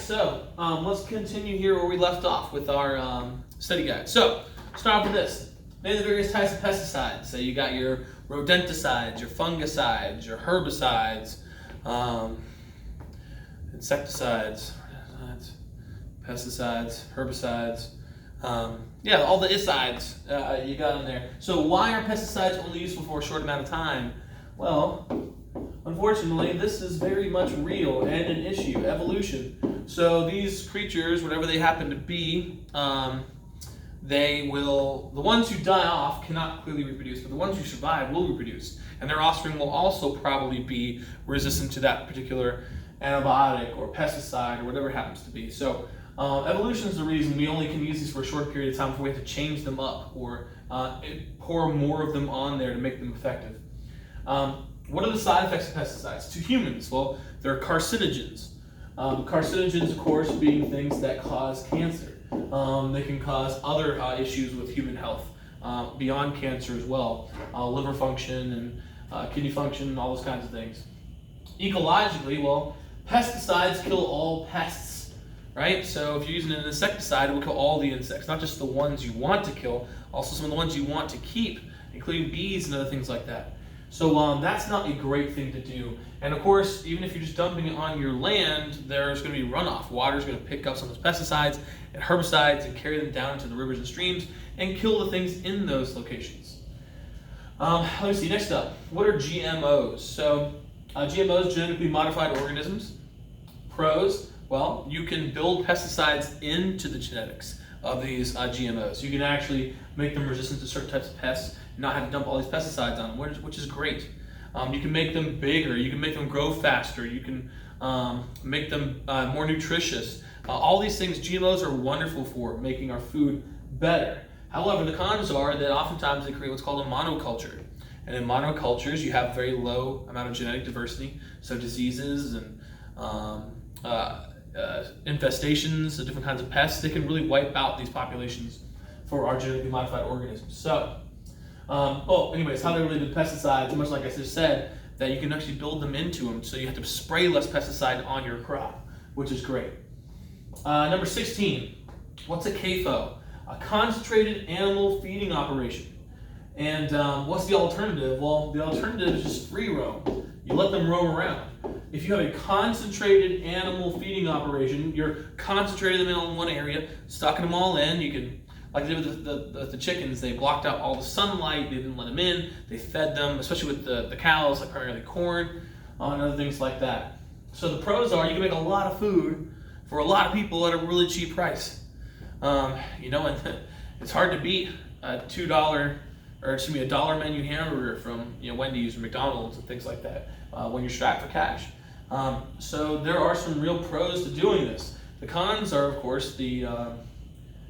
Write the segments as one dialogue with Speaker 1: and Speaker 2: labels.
Speaker 1: so let's continue here where we left off with our study guide. So, start off with this. Name the various types of pesticides. So you got your rodenticides, your fungicides, your herbicides, insecticides, pesticides, herbicides, yeah, all the isides you got in there. So why are pesticides only useful for a short amount of time? Well, unfortunately, this is very much real and an issue, evolution. So these creatures, whatever they happen to be, the ones who die off cannot clearly reproduce, but the ones who survive will reproduce. And their offspring will also probably be resistant to that particular antibiotic or pesticide or whatever it happens to be. So evolution is the reason we only can use these for a short period of time before we have to change them up or pour more of them on there to make them effective. What are the side effects of pesticides to humans? Well, they're carcinogens. Carcinogens, of course, being things that cause cancer. They can cause other issues with human health beyond cancer as well, liver function and kidney function and all those kinds of things. Ecologically, well, pesticides kill all pests, right? So if you're using an insecticide, it will kill all the insects, not just the ones you want to kill, also some of the ones you want to keep, including bees and other things like that. So that's not a great thing to do. And of course, even if you're just dumping it on your land, there's going to be runoff. Water's going to pick up some of those pesticides and herbicides and carry them down into the rivers and streams and kill the things in those locations. Let me see, next up, what are GMOs? So GMOs, genetically modified organisms. Pros, well, you can build pesticides into the genetics of these GMOs. You can actually make them resistant to certain types of pests and not have to dump all these pesticides on them, which is great. You can make them bigger, you can make them grow faster, you can make them more nutritious. All these things GMOs are wonderful for making our food better. However, the cons are that oftentimes they create what's called a monoculture. And in monocultures, you have very low amount of genetic diversity, so diseases and infestations of different kinds of pests, they can really wipe out these populations for our genetically modified organisms. So, anyways, how they're related to pesticides, much like I just said, that you can actually build them into them, so you have to spray less pesticide on your crop, which is great. Number 16, what's a CAFO? A concentrated animal feeding operation. And what's the alternative? Well, the alternative is just free roam. You let them roam around. If you have a concentrated animal feeding operation, you're concentrating them in on one area, stocking them all in. You can, like they did with the chickens, they blocked out all the sunlight, they didn't let them in, they fed them, especially with the cows, like primarily corn, and other things like that. So the pros are you can make a lot of food for a lot of people at a really cheap price. And it's hard to beat a $1 menu hamburger from Wendy's or McDonald's and things like that when you're strapped for cash. So there are some real pros to doing this. The cons are, of course, the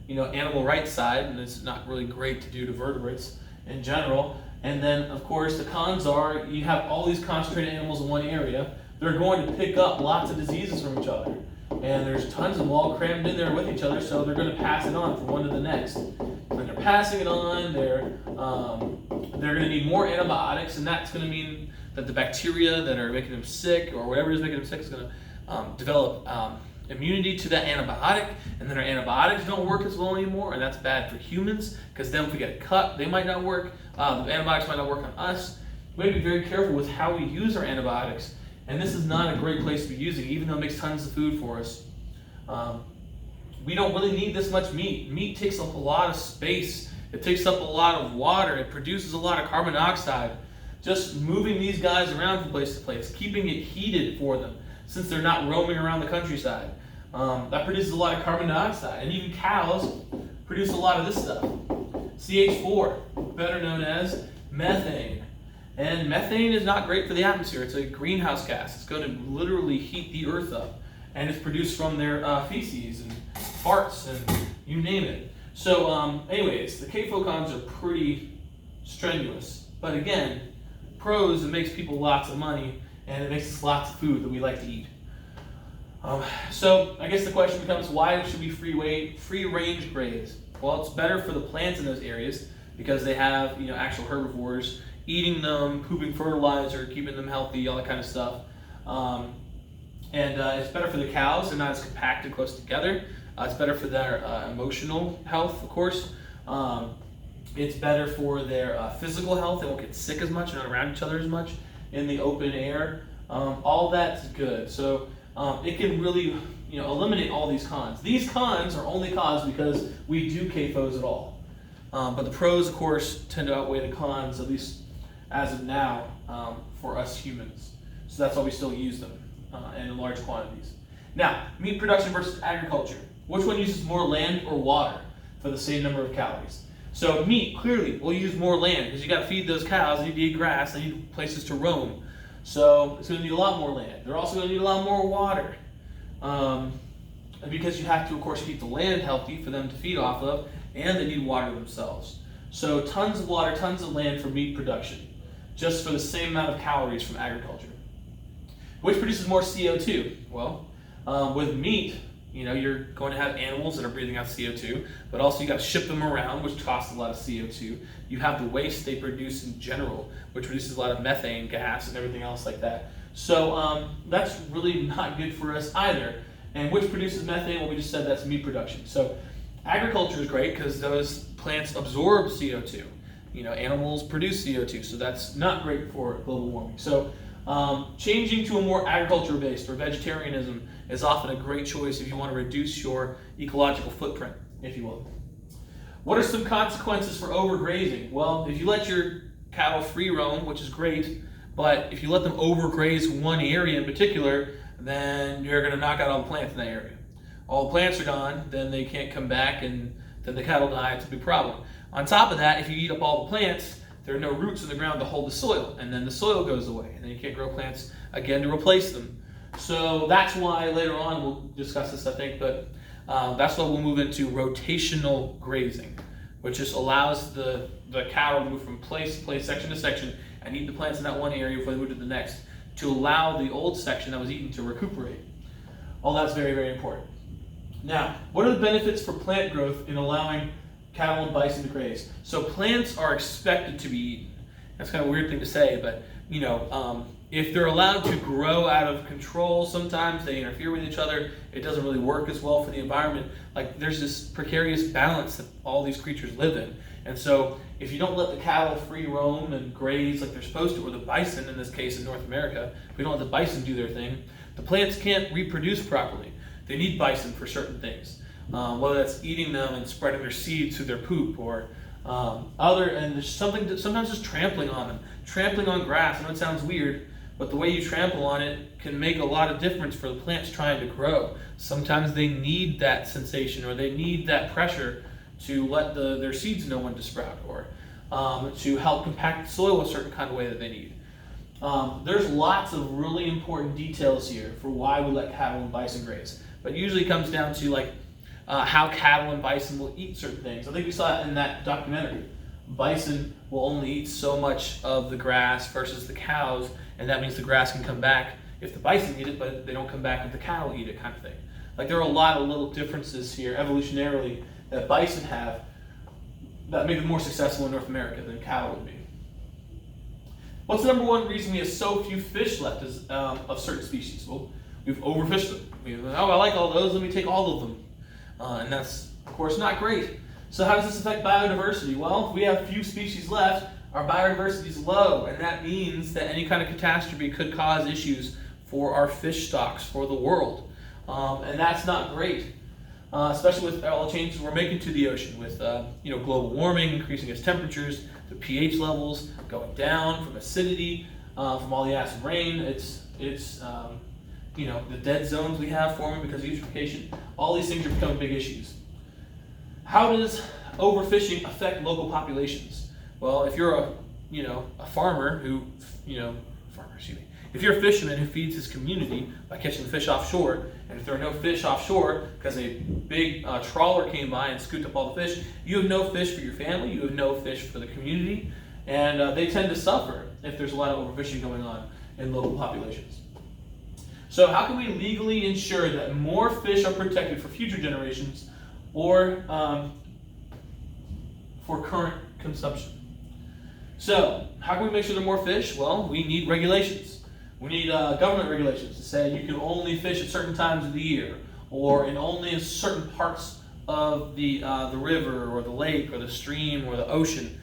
Speaker 1: animal rights side, and it's not really great to do to vertebrates in general. And then, of course, the cons are you have all these concentrated animals in one area. They're going to pick up lots of diseases from each other. And there's tons of them all crammed in there with each other, so they're going to pass it on from one to the next. When they're passing it on, they're going to need more antibiotics, and that's going to mean that the bacteria that are making them sick or whatever is making them sick is going to develop immunity to that antibiotic, and then our antibiotics don't work as well anymore, and that's bad for humans because then if we get a cut, they might not work. The antibiotics might not work on us. We have to be very careful with how we use our antibiotics. And this is not a great place to be using, even though it makes tons of food for us. We don't really need this much meat. Meat takes up a lot of space. It takes up a lot of water. It produces a lot of carbon dioxide. Just moving these guys around from place to place, keeping it heated for them, since they're not roaming around the countryside. That produces a lot of carbon dioxide. And even cows produce a lot of this stuff. CH4, better known as methane. And methane is not great for the atmosphere. It's a greenhouse gas. It's going to literally heat the earth up. And it's produced from their feces and farts and you name it. So anyways, the CAFO cons are pretty strenuous. But again, pros, it makes people lots of money and it makes us lots of food that we like to eat. So I guess the question becomes, why should we free range graze? Well, it's better for the plants in those areas because they have actual herbivores eating them, pooping fertilizer, keeping them healthy, all that kind of stuff. And it's better for the cows. They're not as compacted close together. It's better for their emotional health, of course. It's better for their physical health. They won't get sick as much, they're not around each other as much in the open air. All that's good. So it can really eliminate all these cons. These cons are only cons because we do CAFOs at all. But the pros, of course, tend to outweigh the cons, at least as of now, for us humans. So that's why we still use them in large quantities. Now, meat production versus agriculture. Which one uses more land or water for the same number of calories? So meat, clearly, will use more land because you got to feed those cows, they need to eat grass, they need places to roam. So it's going to need a lot more land. They're also going to need a lot more water. Because you have to, of course, keep the land healthy for them to feed off of, and they need water themselves. So tons of water, tons of land for meat production, just for the same amount of calories from agriculture. Which produces more CO2? Well, with meat, you're going to have animals that are breathing out CO2, but also you got to ship them around, which costs a lot of CO2. You have the waste they produce in general, which produces a lot of methane gas and everything else like that. So that's really not good for us either. And which produces methane? Well, we just said that's meat production. So agriculture is great because those plants absorb CO2. Animals produce CO2, so that's not great for global warming. So changing to a more agriculture-based or vegetarianism is often a great choice if you want to reduce your ecological footprint, if you will. What are some consequences for overgrazing? Well, if you let your cattle free roam, which is great, but if you let them overgraze one area in particular, then you're going to knock out all the plants in that area. All the plants are gone, then they can't come back, and then the cattle die. It's a big problem. On top of that, if you eat up all the plants, there are no roots in the ground to hold the soil, and then the soil goes away, and then you can't grow plants again to replace them. So that's why later on we'll discuss this, I think, but that's why we'll move into rotational grazing, which just allows the cattle to move from place to place, section to section, and eat the plants in that one area before they move to the next, to allow the old section that was eaten to recuperate. All that's very, very important. Now, what are the benefits for plant growth in allowing cattle and bison to graze? So plants are expected to be eaten. That's kind of a weird thing to say, but if they're allowed to grow out of control, sometimes they interfere with each other. It doesn't really work as well for the environment. Like, there's this precarious balance that all these creatures live in. And so if you don't let the cattle free roam and graze like they're supposed to, or the bison in this case in North America, if we don't let the bison do their thing, the plants can't reproduce properly. They need bison for certain things, whether that's eating them and spreading their seeds through their poop, or and there's something that sometimes just trampling on them, trampling on grass. I know it sounds weird, but the way you trample on it can make a lot of difference for the plants trying to grow. Sometimes they need that sensation, or they need that pressure to let their seeds know when to sprout, or to help compact the soil a certain kind of way that they need. There's lots of really important details here for why we let cattle and bison graze, but usually it comes down to how cattle and bison will eat certain things. I think we saw it in that documentary. Bison will only eat so much of the grass versus the cows, and that means the grass can come back if the bison eat it, but they don't come back if the cattle eat it, kind of thing. Like, there are a lot of little differences here evolutionarily that bison have that make them more successful in North America than cattle would be. What's the number one reason we have so few fish left of certain species? Well, we've overfished them. I like all those, let me take all of them. And that's, of course, not great. So how does this affect biodiversity? Well, if we have few species left, our biodiversity is low, and that means that any kind of catastrophe could cause issues for our fish stocks, for the world. And that's not great, especially with all the changes we're making to the ocean, with global warming, increasing its temperatures, the pH levels going down from acidity, from all the acid rain. It's the dead zones we have forming because of eutrophication. All these things are becoming big issues. How does overfishing affect local populations? Well, if you're a farmer if you're a fisherman who feeds his community by catching the fish offshore, and if there are no fish offshore because a big trawler came by and scooped up all the fish, you have no fish for your family, you have no fish for the community, and they tend to suffer if there's a lot of overfishing going on in local populations. So how can we legally ensure that more fish are protected for future generations or for current consumption? So how can we make sure there are more fish? Well, we need regulations. We need government regulations to say you can only fish at certain times of the year, or in only certain parts of the river or the lake or the stream or the ocean,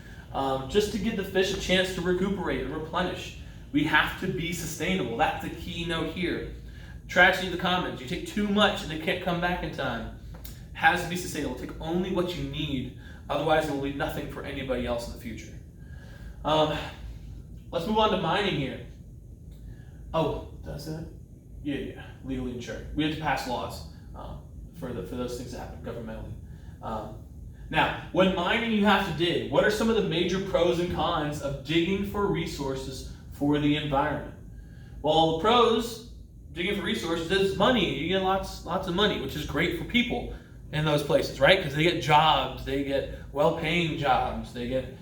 Speaker 1: just to give the fish a chance to recuperate and replenish. We have to be sustainable. That's the key note here. Tragedy of the commons. You take too much and they can't come back in time. Has to be sustainable. Take only what you need. Otherwise, there will be nothing for anybody else in the future. Let's move on to mining here. Oh, does that? Yeah. Legally insured. We have to pass laws for those things to happen governmentally. Now, when mining, you have to dig. What are some of the major pros and cons of digging for resources for the environment? Well, the pros, digging for resources, is money. You get lots of money, which is great for people in those places, right? Because they get jobs, they get well-paying jobs, they get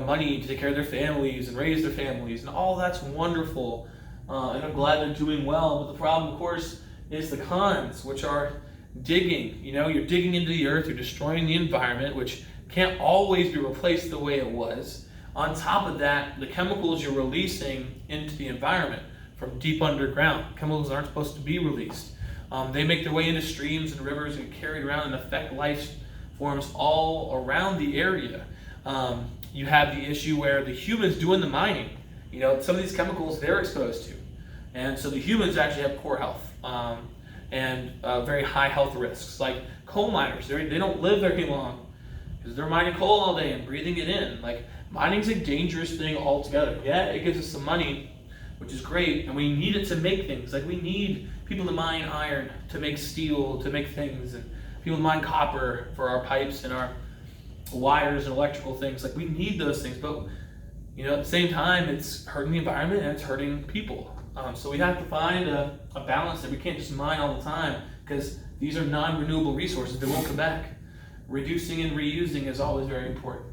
Speaker 1: money to take care of their families and raise their families, and all that's wonderful. And I'm glad they're doing well. But the problem, of course, is the cons, which are digging. You're digging into the earth, you're destroying the environment, which can't always be replaced the way it was. On top of that, the chemicals you're releasing into the environment from deep underground, chemicals aren't supposed to be released. They make their way into streams and rivers and carried around and affect life forms all around the area. You have the issue where the humans doing the mining, some of these chemicals they're exposed to. And so the humans actually have poor health and very high health risks. Like coal miners, they don't live very long because they're mining coal all day and breathing it in. Like mining's a dangerous thing altogether. Yeah, it gives us some money, which is great, and we need it to make things. Like we need people to mine iron, to make steel, to make things, and people to mine copper for our pipes and our wires and electrical things. Like we need those things, but at the same time, it's hurting the environment and it's hurting people. So we have to find a balance that we can't just mine all the time because these are non-renewable resources that won't come back. Reducing and reusing is always very important.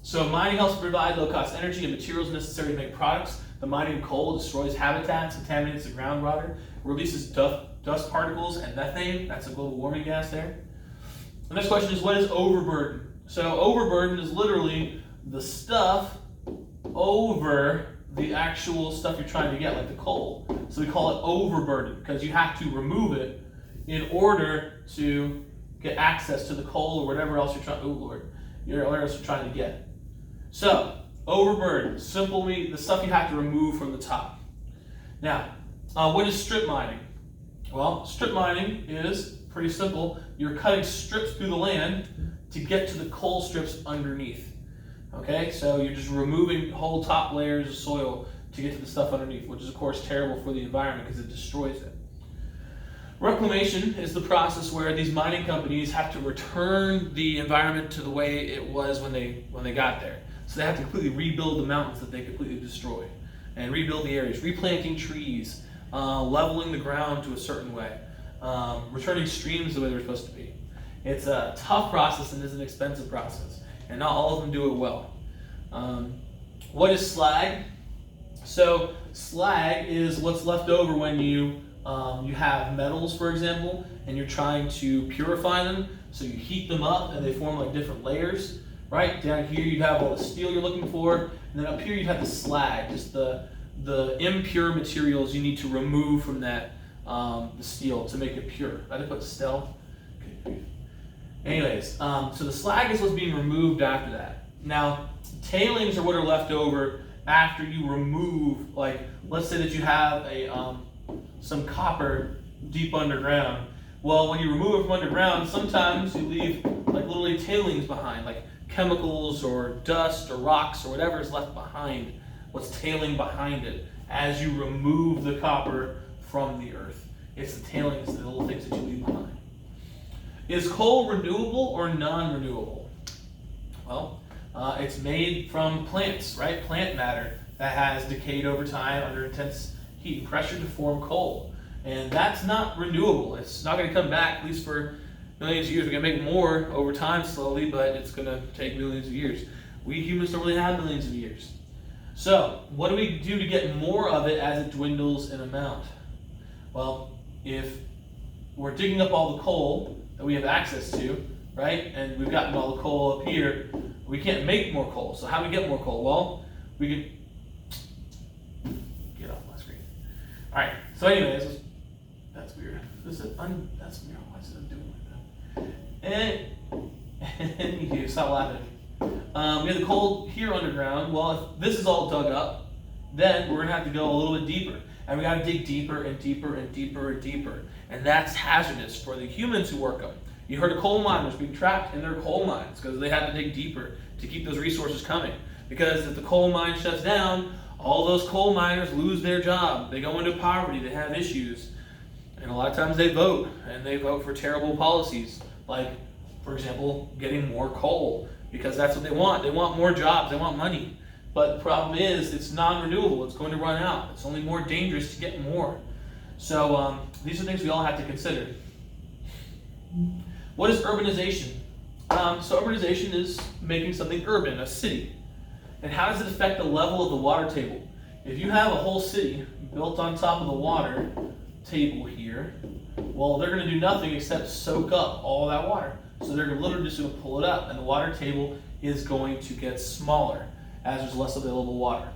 Speaker 1: So mining helps provide low-cost energy and materials necessary to make products. The mining of coal destroys habitats, contaminates the groundwater, releases dust particles and methane. That's a global warming gas there. The next question is, what is overburden? So overburden is literally the stuff over the actual stuff you're trying to get, like the coal. So we call it overburden because you have to remove it in order to get access to the coal or whatever else you're trying to get. So overburden, simply the stuff you have to remove from the top. Now, what is strip mining? Well, strip mining is pretty simple. You're cutting strips through the land to get to the coal strips underneath. Okay, so you're just removing whole top layers of soil to get to the stuff underneath, which is of course terrible for the environment because it destroys it. Reclamation is the process where these mining companies have to return the environment to the way it was when they got there. So they have to completely rebuild the mountains that they completely destroyed and rebuild the areas, replanting trees, leveling the ground to a certain way, returning streams the way they're supposed to be. It's a tough process and is an expensive process, and not all of them do it well. What is slag? So slag is what's left over when you have metals, for example, and you're trying to purify them. So you heat them up and they form like different layers, right? Down here you'd have all the steel you're looking for, and then up here you'd have the slag, just the impure materials you need to remove from that the steel to make it pure. I did put stealth. Okay. Anyways, so the slag is what's being removed after that. Now, tailings are what are left over after you remove, like, let's say that you have some copper deep underground. Well, when you remove it from underground, sometimes you leave like literally tailings behind, like chemicals or dust or rocks or whatever is left behind, what's tailing behind it as you remove the copper from the earth. It's the tailings, the little things that you leave behind. Is coal renewable or non-renewable? Well, it's made from plants, right? Plant matter that has decayed over time under intense heat and pressure to form coal. And that's not renewable. It's not going to come back, at least for millions of years. We're going to make more over time slowly, but it's going to take millions of years. We humans don't really have millions of years. So, what do we do to get more of it as it dwindles in amount? Well, if we're digging up all the coal that we have access to, right, and we've gotten all the coal up here, we can't make more coal. So how do we get more coal? Well, we could All right. So, anyways, that's weird. That's weird. Why is it doing like that? And you stop laughing. We have the coal here underground. Well, if this is all dug up, then we're gonna have to go a little bit deeper, and we gotta dig deeper and deeper and deeper and deeper, and that's hazardous for the humans who work them. You heard of coal miners being trapped in their coal mines because they have to dig deeper to keep those resources coming. Because if the coal mine shuts down, all those coal miners lose their job. They go into poverty. They have issues, and a lot of times they vote, and they vote for terrible policies, like, for example, getting more coal. Because that's what they want. They want more jobs. They want money. But the problem is it's non-renewable. It's going to run out. It's only more dangerous to get more. So these are things we all have to consider. What is urbanization? So urbanization is making something urban, a city. And how does it affect the level of the water table? If you have a whole city built on top of the water table here, well, they're going to do nothing except soak up all that water. So they're literally just going to pull it up, and the water table is going to get smaller as there's less available water.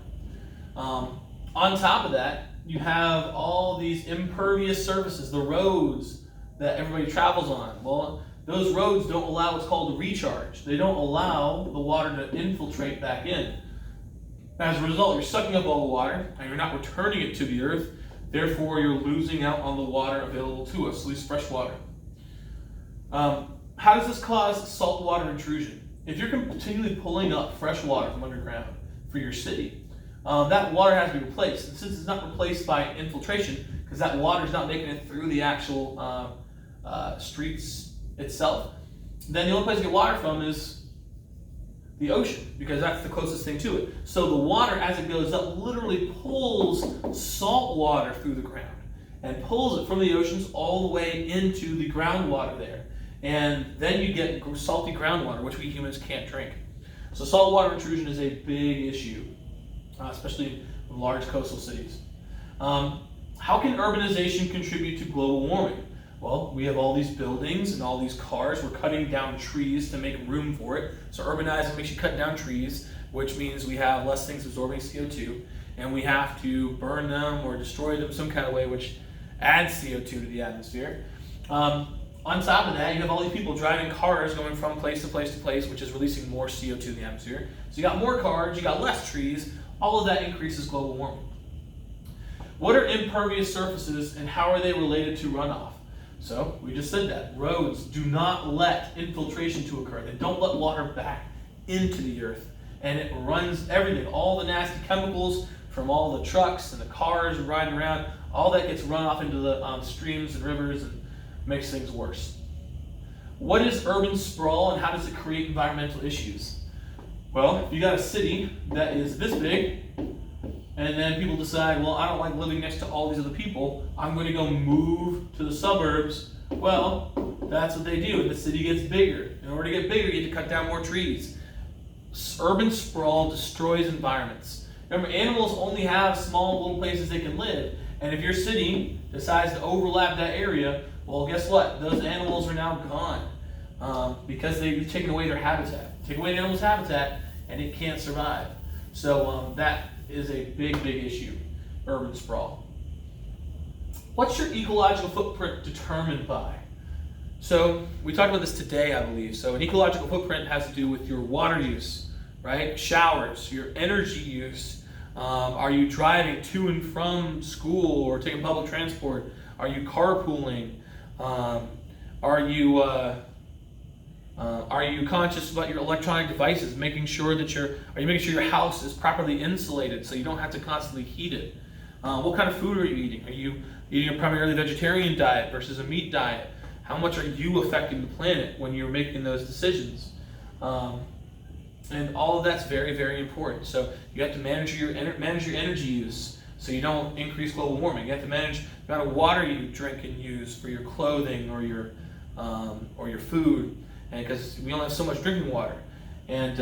Speaker 1: On top of that, you have all these impervious surfaces, the roads that everybody travels on. Well, those roads don't allow what's called a recharge. They don't allow the water to infiltrate back in. As a result, you're sucking up all the water, and you're not returning it to the earth. Therefore, you're losing out on the water available to us, at least fresh water. How does this cause saltwater intrusion? If you're continually pulling up fresh water from underground for your city, that water has to be replaced. And since it's not replaced by infiltration, because that water is not making it through the actual streets itself, then the only place to get water from is the ocean, because that's the closest thing to it. So the water, as it goes up, literally pulls salt water through the ground and pulls it from the oceans all the way into the groundwater there. And then you get salty groundwater, which we humans can't drink. So saltwater intrusion is a big issue, especially in large coastal cities. How can urbanization contribute to global warming? Well, we have all these buildings and all these cars. We're cutting down trees to make room for it. So urbanizing makes you cut down trees, which means we have less things absorbing CO2, and we have to burn them or destroy them some kind of way, which adds CO2 to the atmosphere. On top of that, you have all these people driving cars going from place to place to place, which is releasing more CO2 in the atmosphere. So you got more cars, you got less trees. All of that increases global warming. What are impervious surfaces, and how are they related to runoff? So we just said that. Roads do not let infiltration to occur. They don't let water back into the earth. And it runs everything. All the nasty chemicals from all the trucks and the cars riding around, all that gets run off into the streams and rivers and makes things worse. What is urban sprawl, and how does it create environmental issues? Well, if you got a city that is this big, and then people decide, well, I don't like living next to all these other people, I'm going to go move to the suburbs. Well, that's what they do. The city gets bigger. In order to get bigger, you have to cut down more trees. Urban sprawl destroys environments. Remember, animals only have small little places they can live, and if your city decides to overlap that area, well, guess what? Those animals are now gone because they've taken away their habitat. Take away an animal's habitat, and it can't survive. So that is a big, big issue, urban sprawl. What's your ecological footprint determined by? So we talked about this today, I believe. So an ecological footprint has to do with your water use, right? Showers, your energy use. Are you driving to and from school or taking public transport? Are you carpooling? Are you conscious about your electronic devices, making sure that are you making sure your house is properly insulated so you don't have to constantly heat it? What kind of food are you eating? Are you eating a primarily vegetarian diet versus a meat diet? How much are you affecting the planet when you're making those decisions? And all of that's very, very important. So you have to manage your energy use so you don't increase global warming. You have to manage the amount of water you drink and use for your clothing or your food, and because we only have so much drinking water. And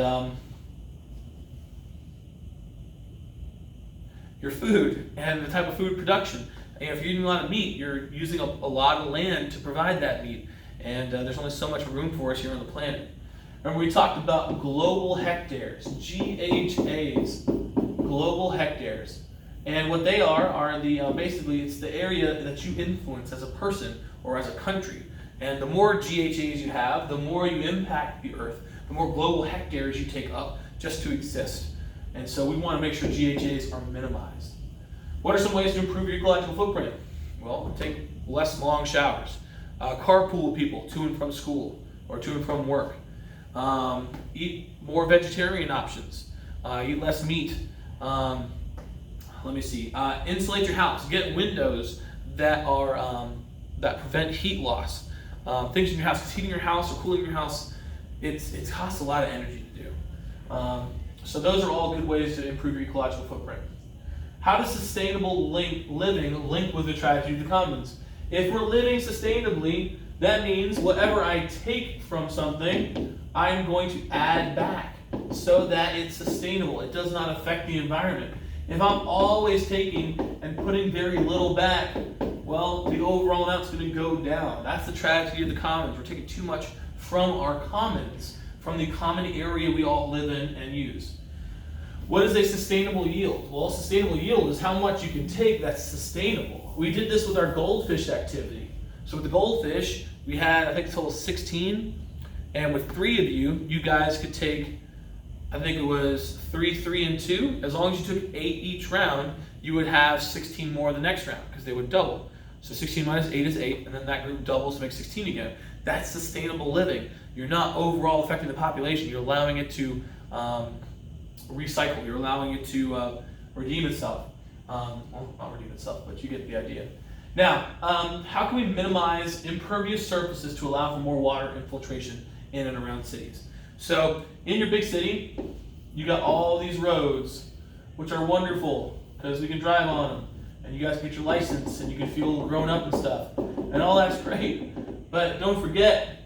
Speaker 1: your food and the type of food production. And if you're eating a lot of meat, you're using a lot of land to provide that meat. And there's only so much room for us here on the planet. Remember, we talked about global hectares, GHAs, global hectares. And what they are the basically it's the area that you influence as a person or as a country. And the more GHAs you have, the more you impact the earth, the more global hectares you take up just to exist. And so we want to make sure GHAs are minimized. What are some ways to improve your ecological footprint? Well, take less long showers. Carpool people to and from school or to and from work. Eat more vegetarian options. Eat less meat. Insulate your house. Get windows that are that prevent heat loss. Things in your house, because heating your house or cooling your house, it costs a lot of energy to do. So those are all good ways to improve your ecological footprint. How does sustainable living link with the tragedy of the commons? If we're living sustainably, that means whatever I take from something, I'm going to add back so that it's sustainable. It does not affect the environment. If I'm always taking and putting very little back, well, the overall amount's going to go down. That's the tragedy of the commons. We're taking too much from our commons, from the common area we all live in and use. What is a sustainable yield? Well, sustainable yield is how much you can take that's sustainable. We did this with our goldfish activity. So with the goldfish, we had, I think, a total of 16. And with 3 of you, you guys could take, I think it was 3, 3, and 2. As long as you took 8 each round, you would have 16 more the next round because they would double. So 16 minus 8 is 8, and then that group doubles to make 16 again. That's sustainable living. You're not overall affecting the population. You're allowing it to recycle. You're allowing it to redeem itself. Well, not redeem itself, but you get the idea. Now, how can we minimize impervious surfaces to allow for more water infiltration in and around cities? So, in your big city, you got all these roads, which are wonderful because we can drive on them, and you guys get your license, and you can feel grown up and stuff, and all that's great. But don't forget,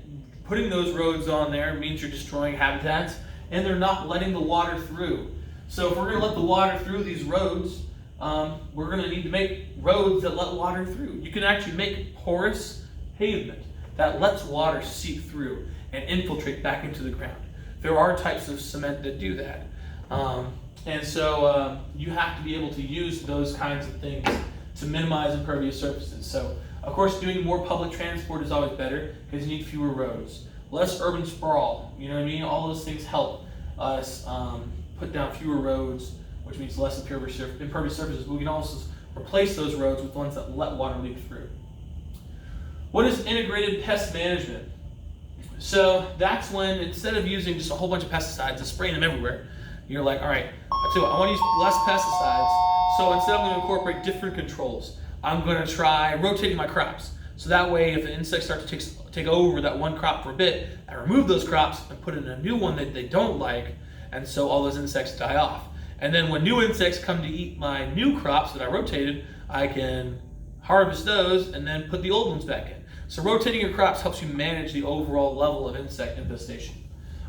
Speaker 1: putting those roads on there means you're destroying habitats, and they're not letting the water through. So if we're going to let the water through these roads, we're going to need to make roads that let water through. You can actually make porous pavement that lets water seep through and infiltrate back into the ground. There are types of cement that do that. And so you have to be able to use those kinds of things to minimize impervious surfaces. So, of course, doing more public transport is always better because you need fewer roads. Less urban sprawl, you know what I mean? All those things help us put down fewer roads, which means less impervious surfaces, but we can also replace those roads with ones that let water leak through. What is integrated pest management? So that's when, instead of using just a whole bunch of pesticides and spraying them everywhere, you're like, all right, I tell you what, I want to use less pesticides, so instead I'm going to incorporate different controls. I'm going to try rotating my crops. So that way, if the insects start to take over that one crop for a bit, I remove those crops and put in a new one that they don't like, and so all those insects die off. And then when new insects come to eat my new crops that I rotated, I can harvest those and then put the old ones back in. So rotating your crops helps you manage the overall level of insect infestation.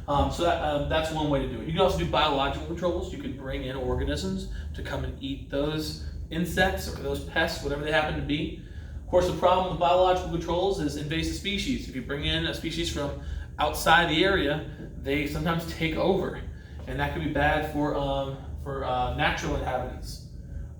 Speaker 1: So that's one way to do it. You can also do biological controls. You can bring in organisms to come and eat those insects or those pests, whatever they happen to be. Of course, the problem with biological controls is invasive species. If you bring in a species from outside the area, they sometimes take over, and that can be bad for natural inhabitants.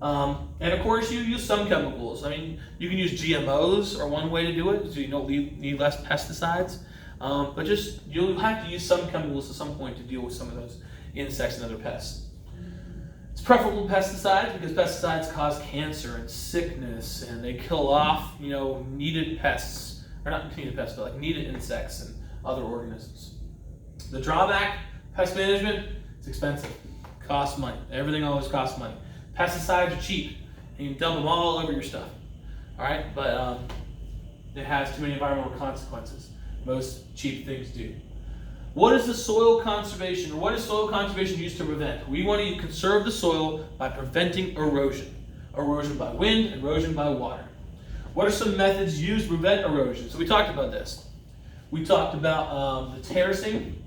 Speaker 1: And of course, you use some chemicals. I mean, you can use GMOs are one way to do it, so you don't need less pesticides. But just you'll have to use some chemicals at some point to deal with some of those insects and other pests. It's preferable pesticides because pesticides cause cancer and sickness, and they kill off, needed pests, or not needed pests, but like needed insects and other organisms. The drawback, pest management, it's expensive, costs money. Everything always costs money. Pesticides are cheap, and you can dump them all over your stuff. All right, but it has too many environmental consequences. Most cheap things do. What is the soil conservation, or what is soil conservation used to prevent? We want to conserve the soil by preventing erosion. Erosion by wind, erosion by water. What are some methods used to prevent erosion? So we talked about this. We talked about the terracing.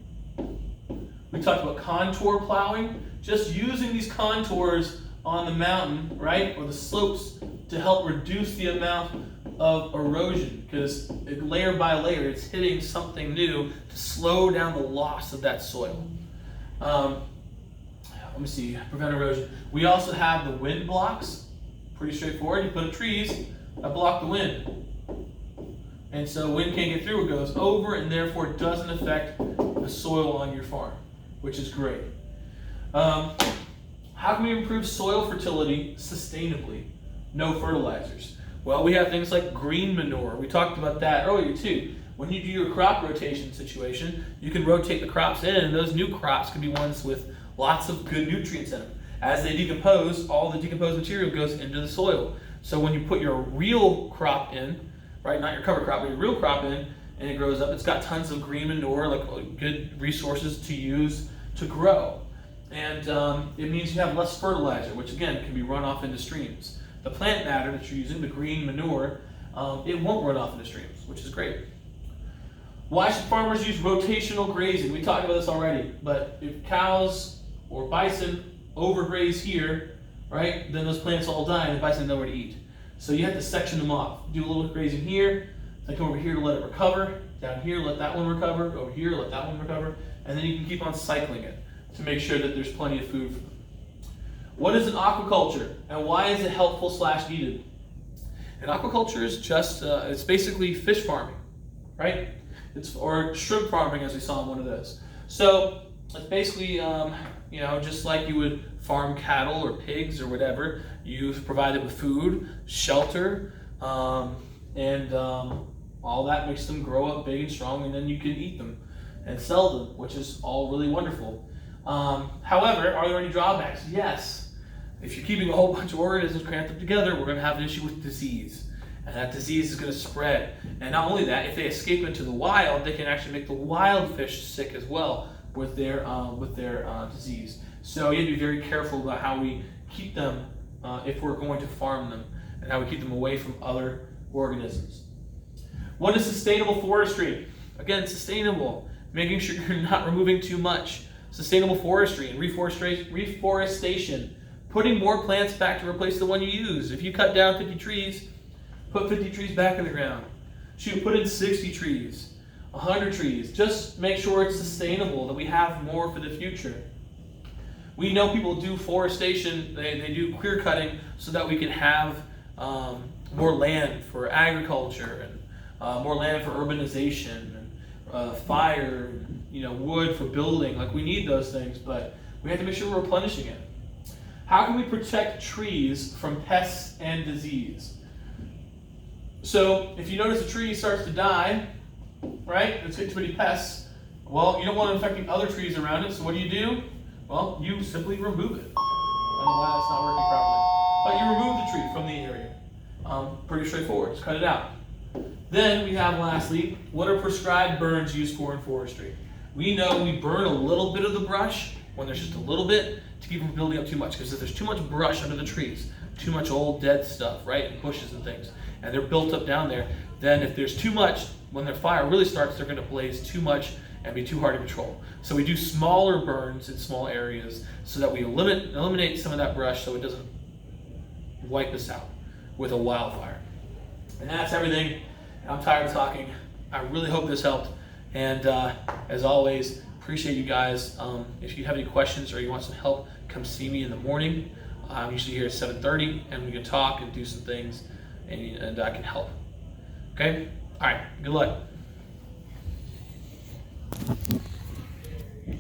Speaker 1: We talked about contour plowing. Just using these contours on the mountain, right, or the slopes to help reduce the amount of erosion, because layer by layer it's hitting something new to slow down the loss of that soil. let me see, prevent erosion. We also have the wind blocks. Pretty straightforward. You put up trees that block the wind. And so wind can't get through, it goes over, and therefore it doesn't affect the soil on your farm, which is great. How can we improve soil fertility sustainably? No fertilizers. Well, we have things like green manure. We talked about that earlier too. When you do your crop rotation situation, you can rotate the crops in, and those new crops can be ones with lots of good nutrients in them. As they decompose, all the decomposed material goes into the soil. So when you put your real crop in, right, not your cover crop, but your real crop in, and it grows up, it's got tons of green manure, like good resources to use to grow. And it means you have less fertilizer, which again can be run off into streams. The plant matter that you're using, the green manure, it won't run off into streams, which is great. Why should farmers use rotational grazing? We talked about this already, but if cows or bison overgraze here, right, then those plants all die and the bison have nowhere to eat. So you have to section them off. Do a little grazing here, then come over here to let it recover, down here let that one recover, over here let that one recover, and then you can keep on cycling it to make sure that there's plenty of food for them. What is an aquaculture, and why is it helpful / needed? An aquaculture is just, it's basically fish farming, right? Or shrimp farming, as we saw in one of those. So it's basically, you know, just like you would farm cattle or pigs or whatever, you provide them with food, shelter, and all that makes them grow up big and strong, and then you can eat them and sell them, which is all really wonderful. However, are there any drawbacks? Yes. If you're keeping a whole bunch of organisms cramped up together, we're going to have an issue with disease. And that disease is going to spread. And not only that, if they escape into the wild, they can actually make the wild fish sick as well with their disease. So you have to be very careful about how we keep them if we're going to farm them, and how we keep them away from other organisms. What is sustainable forestry? Again, sustainable, making sure you're not removing too much. Sustainable forestry and reforestation, putting more plants back to replace the one you use. If you cut down 50 trees, put 50 trees back in the ground. Shoot, put in 60 trees, 100 trees. Just make sure it's sustainable, that we have more for the future. We know people do forestation, they do clear cutting so that we can have more land for agriculture and more land for urbanization and fire, and, you know, wood for building. Like, we need those things, but we have to make sure we're replenishing it. How can we protect trees from pests and disease? So if you notice a tree starts to die, right, it's getting too many pests, well, you don't want it affecting other trees around it, so what do? Well, you simply remove it. I don't know why that's not working properly. But you remove the tree from the area. Pretty straightforward, just cut it out. Then we have, lastly, what are prescribed burns used for in forestry? We know we burn a little bit of the brush when there's just a little bit to keep from building up too much, because if there's too much brush under the trees, too much old dead stuff, right, and bushes and things, and they're built up down there, then if there's too much, when their fire really starts, they're going to blaze too much and be too hard to control. So we do smaller burns in small areas so that we eliminate some of that brush so it doesn't wipe us out with a wildfire. And that's everything. I'm tired of talking. I really hope this helped. And as always, appreciate you guys. If you have any questions or you want some help, come see me in the morning. I'm usually here at 7:30, and we can talk and do some things, and I can help. Okay? All right. Good luck.